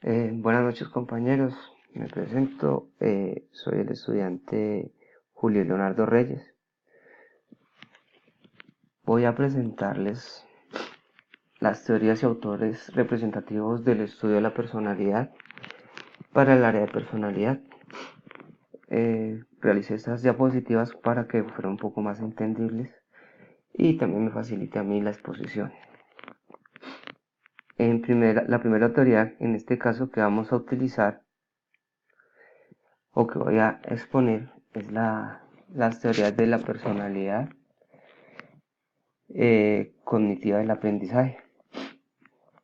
Buenas noches compañeros, me presento, soy el estudiante Julio Leonardo Reyes. Voy a presentarles las teorías y autores representativos del estudio de la personalidad para el área de personalidad. Realicé estas diapositivas para que fueran un poco más entendibles y también me facilite a mí la exposición. La primera teoría en este caso que vamos a utilizar o que voy a exponer es las teorías de la personalidad cognitiva del aprendizaje,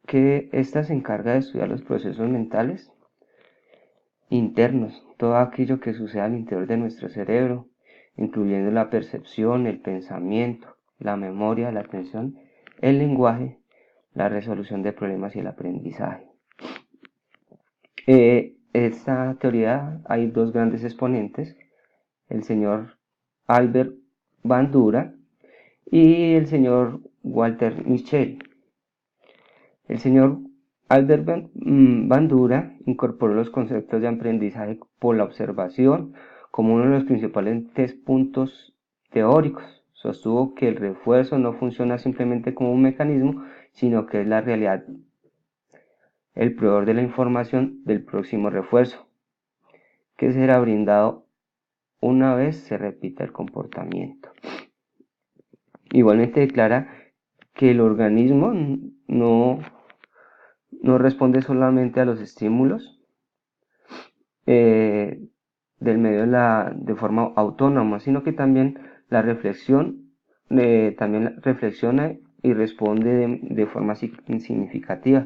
que ésta se encarga de estudiar los procesos mentales internos, todo aquello que sucede al interior de nuestro cerebro, incluyendo la percepción, el pensamiento, la memoria, la atención, el lenguaje, la resolución de problemas y el aprendizaje. Esta teoría hay dos grandes exponentes, el señor Albert Bandura y el señor Walter Mischel. El señor Albert Bandura incorporó los conceptos de aprendizaje por la observación como uno de los principales puntos teóricos. Sostuvo que el refuerzo no funciona simplemente como un mecanismo, sino que es la realidad el proveedor de la información del próximo refuerzo, que será brindado una vez se repita el comportamiento. Igualmente declara que el organismo no responde solamente a los estímulos del medio de forma autónoma, sino que también la reflexión también reflexiona y responde de forma significativa.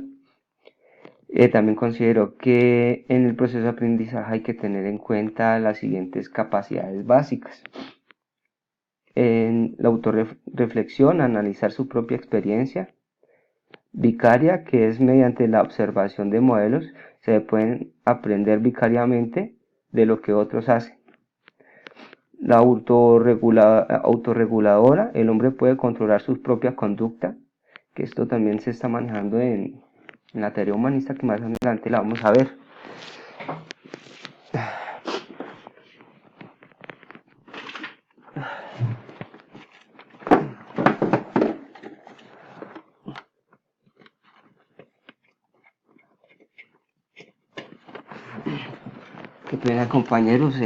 También considero que en el proceso de aprendizaje hay que tener en cuenta las siguientes capacidades básicas. En la autorreflexión, analizar su propia experiencia. Vicaria, que es mediante la observación de modelos, se pueden aprender vicariamente de lo que otros hacen. La autorreguladora, el hombre puede controlar su propia conducta, que esto también se está manejando en la teoría humanista, que más adelante la vamos a ver. Qué pena compañeros,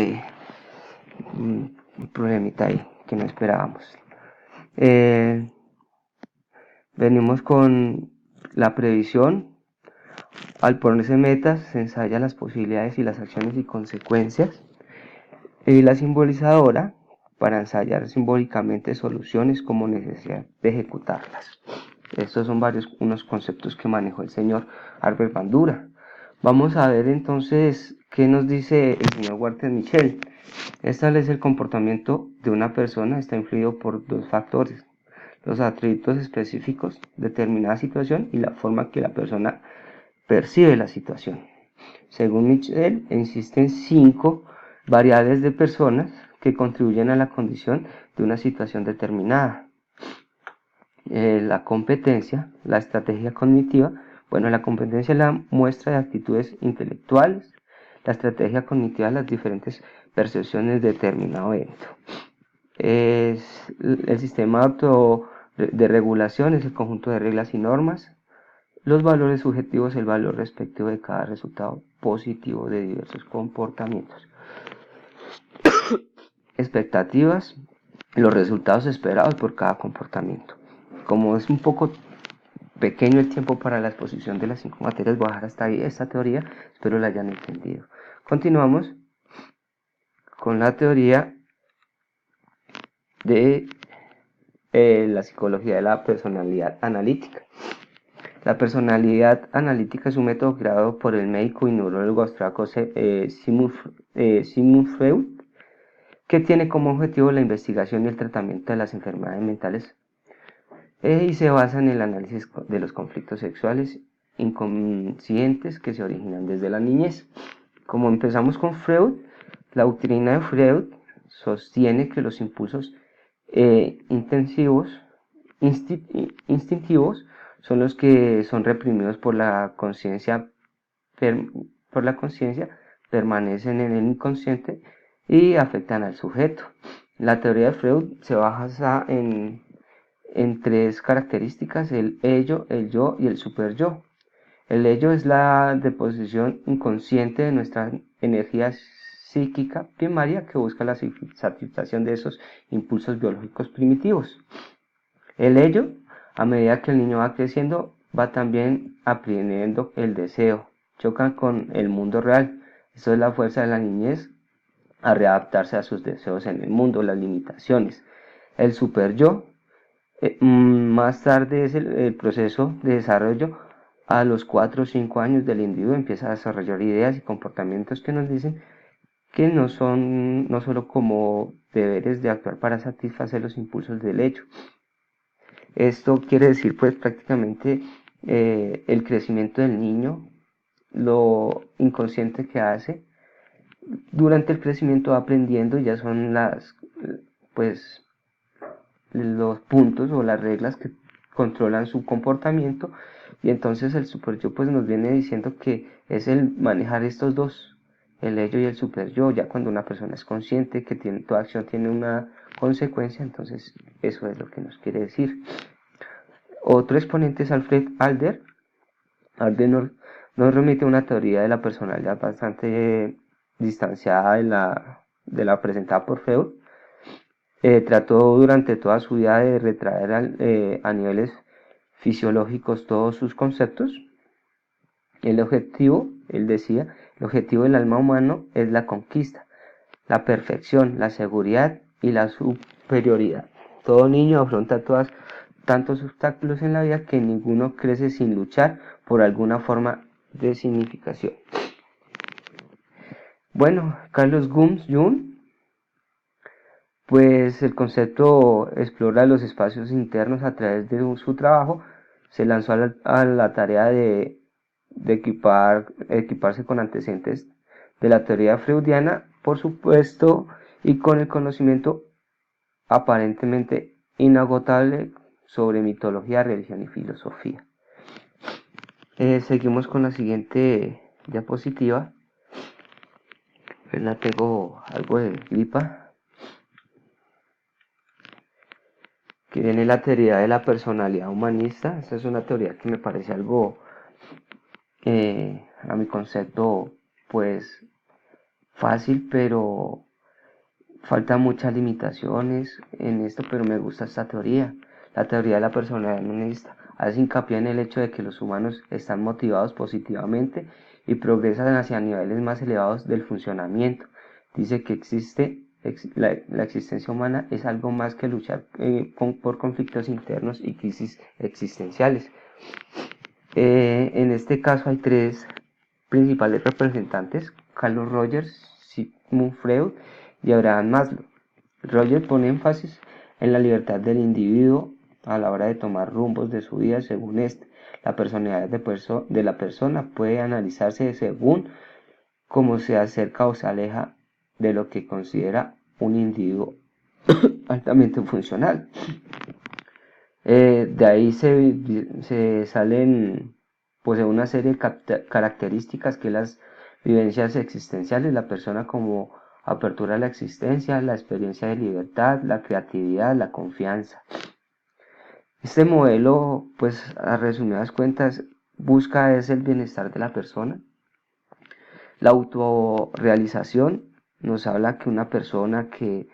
un problemita ahí que no esperábamos. Venimos con la previsión. Al ponerse metas, se ensaya las posibilidades y las acciones y consecuencias. Y la simbolizadora, para ensayar simbólicamente soluciones como necesidad de ejecutarlas. Estos son unos conceptos que manejó el señor Albert Bandura. Vamos a ver entonces qué nos dice el señor Walter Mischel. Establece el comportamiento de una persona está influido por dos factores: los atributos específicos de determinada situación y la forma que la persona percibe la situación. Según Mischel, existen 5 variables de personas que contribuyen a la condición de una situación determinada. La competencia, la estrategia cognitiva. Bueno, la competencia es la muestra de actitudes intelectuales, la estrategia cognitiva las diferentes percepciones de determinado evento. El sistema de regulación es el conjunto de reglas y normas. Los valores subjetivos, el valor respectivo de cada resultado positivo de diversos comportamientos. Expectativas, los resultados esperados por cada comportamiento. Como es un poco pequeño el tiempo para la exposición de las 5 materias, voy a dejar hasta ahí esta teoría, espero la hayan entendido. Continuamos con la teoría de la psicología de la personalidad analítica. La personalidad analítica es un método creado por el médico y neurólogo austríaco Sigmund Freud, que tiene como objetivo la investigación y el tratamiento de las enfermedades mentales y se basa en el análisis de los conflictos sexuales inconscientes que se originan desde la niñez. Como empezamos con Freud, la doctrina de Freud sostiene que los impulsos instintivos son los que son reprimidos por la conciencia por la conciencia permanecen en el inconsciente y afectan al sujeto. La teoría de Freud se basa en tres características: el ello, el yo y el superyo. El ello es la deposición inconsciente de nuestra energía psíquica primaria que busca la satisfacción de esos impulsos biológicos primitivos. El ello, a medida que el niño va creciendo, va también aprendiendo el deseo, choca con el mundo real. Eso es la fuerza de la niñez, a readaptarse a sus deseos en el mundo, las limitaciones. El superyo, más tarde es el proceso de desarrollo. A los 4 o 5 años del individuo empieza a desarrollar ideas y comportamientos que nos dicen que no son no solo como deberes de actuar para satisfacer los impulsos del hecho. Esto quiere decir pues prácticamente el crecimiento del niño, lo inconsciente que hace. Durante el crecimiento va aprendiendo, ya son pues los puntos o las reglas que controlan su comportamiento, y entonces el superyo pues nos viene diciendo que es el manejar estos dos, el ello y el superyo. Ya cuando una persona es consciente que toda acción tiene una consecuencia, entonces eso es lo que nos quiere decir. Otro exponente es Alfred Adler. Adler nos remite a una teoría de la personalidad bastante distanciada de la presentada por Freud. Trató durante toda su vida de retraer a niveles fisiológicos todos sus conceptos. El objetivo, él decía, el objetivo del alma humano es la conquista, la perfección, la seguridad y la superioridad. Todo niño afronta tantos obstáculos en la vida que ninguno crece sin luchar por alguna forma de significación. Bueno, Carlos Jung, pues el concepto explora los espacios internos a través de su trabajo. Se lanzó a la tarea de equiparse con antecedentes de la teoría freudiana, por supuesto, y con el conocimiento aparentemente inagotable sobre mitología, religión y filosofía. Seguimos con la siguiente diapositiva. La tengo algo de gripa. Que viene la teoría de la personalidad humanista. Esta es una teoría que me parece algo, a mi concepto, pues fácil, pero falta muchas limitaciones en esto, pero me gusta esta teoría. La teoría de la personalidad humanista hace hincapié en el hecho de que los humanos están motivados positivamente y progresan hacia niveles más elevados del funcionamiento. Dice que la existencia humana es algo más que luchar por conflictos internos y crisis existenciales. En este caso hay tres principales representantes: Carl Rogers, Sigmund Freud y Abraham Maslow. Rogers pone énfasis en la libertad del individuo a la hora de tomar rumbos de su vida. Según este, la personalidad de la persona puede analizarse según cómo se acerca o se aleja de lo que considera un individuo altamente funcional. De ahí se salen pues una serie de características que las vivencias existenciales, la persona como apertura a la existencia, la experiencia de libertad, la creatividad, la confianza. Este modelo, pues a resumidas cuentas, busca es el bienestar de la persona. La autorrealización nos habla que una persona que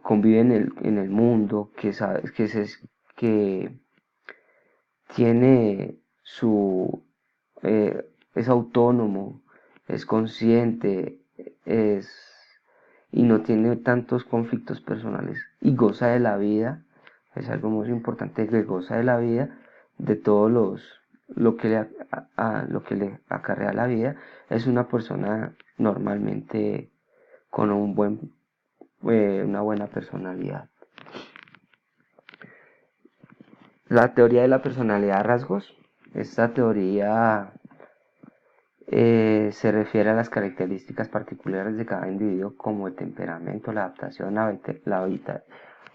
convive en el mundo, que tiene es autónomo, es consciente, y no tiene tantos conflictos personales y goza de la vida. Es algo muy importante, que goza de la vida, de todos lo que le acarrea la vida. Es una persona normalmente con una buena personalidad. La teoría de la personalidad rasgos. Esta teoría se refiere a las características particulares de cada individuo, como el temperamento, la adaptación, la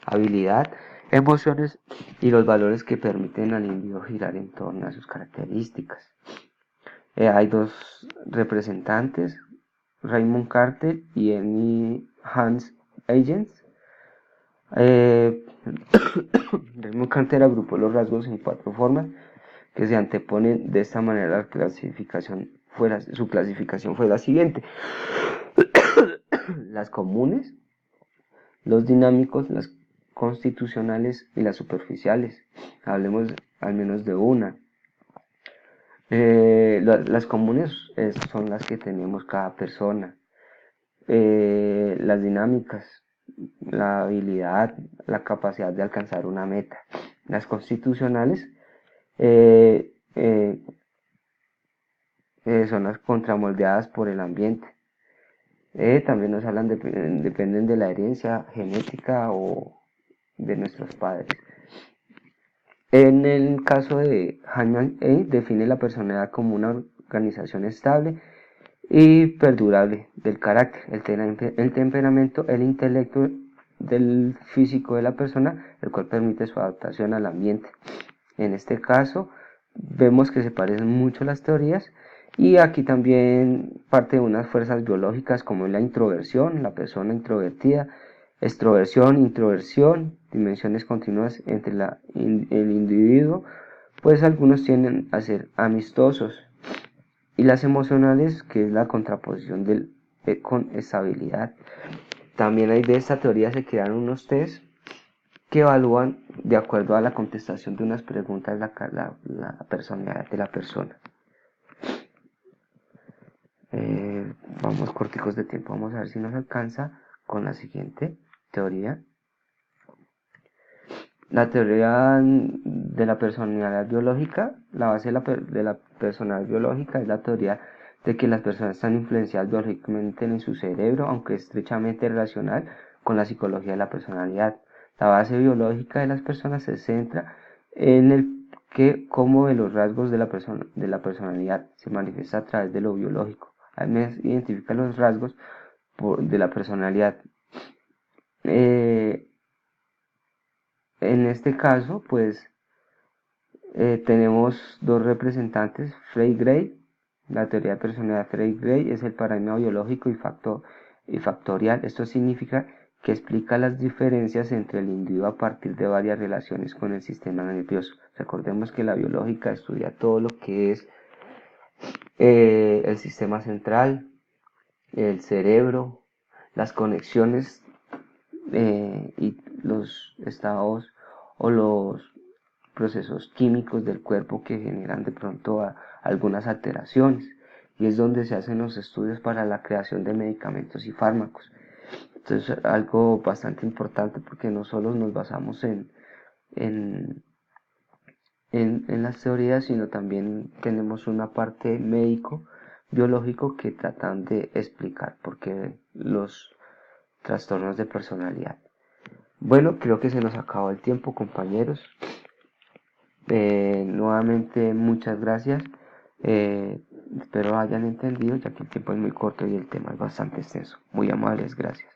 habilidad, emociones y los valores que permiten al individuo girar en torno a sus características. Hay dos representantes, Raymond Carter y Amy Hans Agents. Raymond Carter agrupó los rasgos en 4 formas que se anteponen. De esta manera su clasificación fue la siguiente: las comunes, los dinámicos, las constitucionales y las superficiales. Hablemos al menos de una. Las comunes son las que tenemos cada persona. Las dinámicas, la habilidad, la capacidad de alcanzar una meta. Las constitucionales son las contramoldeadas por el ambiente. También nos hablan dependen de la herencia genética o de nuestros padres. En el caso de Hannah define la personalidad como una organización estable y perdurable del carácter, el temperamento, el intelecto del físico de la persona, el cual permite su adaptación al ambiente. En este caso vemos que se parecen mucho las teorías, y aquí también parte de unas fuerzas biológicas como la introversión, la persona introvertida, extroversión, introversión, dimensiones continuas entre el individuo, pues algunos tienden a ser amistosos, y las emocionales, que es la contraposición con estabilidad. También hay de esta teoría se crearon unos test que evalúan de acuerdo a la contestación de unas preguntas la personalidad de la persona. Vamos corticos de tiempo, vamos a ver si nos alcanza con la siguiente teoría. La teoría de la personalidad biológica, la base de la personalidad biológica es la teoría de que las personas están influenciadas biológicamente en su cerebro, aunque estrechamente relacional con la psicología de la personalidad. La base biológica de las personas se centra en el que cómo de los rasgos de la personalidad se manifiesta a través de lo biológico. Además, identifica los rasgos de la personalidad. En este caso, pues tenemos dos representantes, Frey-Gray. La teoría de personalidad Frey-Gray es el paradigma biológico y factorial. Esto significa que explica las diferencias entre el individuo a partir de varias relaciones con el sistema nervioso. Recordemos que la biológica estudia todo lo que es el sistema central, el cerebro, las conexiones y los estados o los procesos químicos del cuerpo que generan de pronto algunas alteraciones, y es donde se hacen los estudios para la creación de medicamentos y fármacos. Entonces, algo bastante importante, porque no solo nos basamos en las teorías, sino también tenemos una parte médico biológico que tratan de explicar por qué los trastornos de personalidad. Bueno, creo que se nos acabó el tiempo, compañeros. Nuevamente muchas gracias. Espero hayan entendido, ya que el tiempo es muy corto y el tema es bastante extenso. Muy amables, gracias.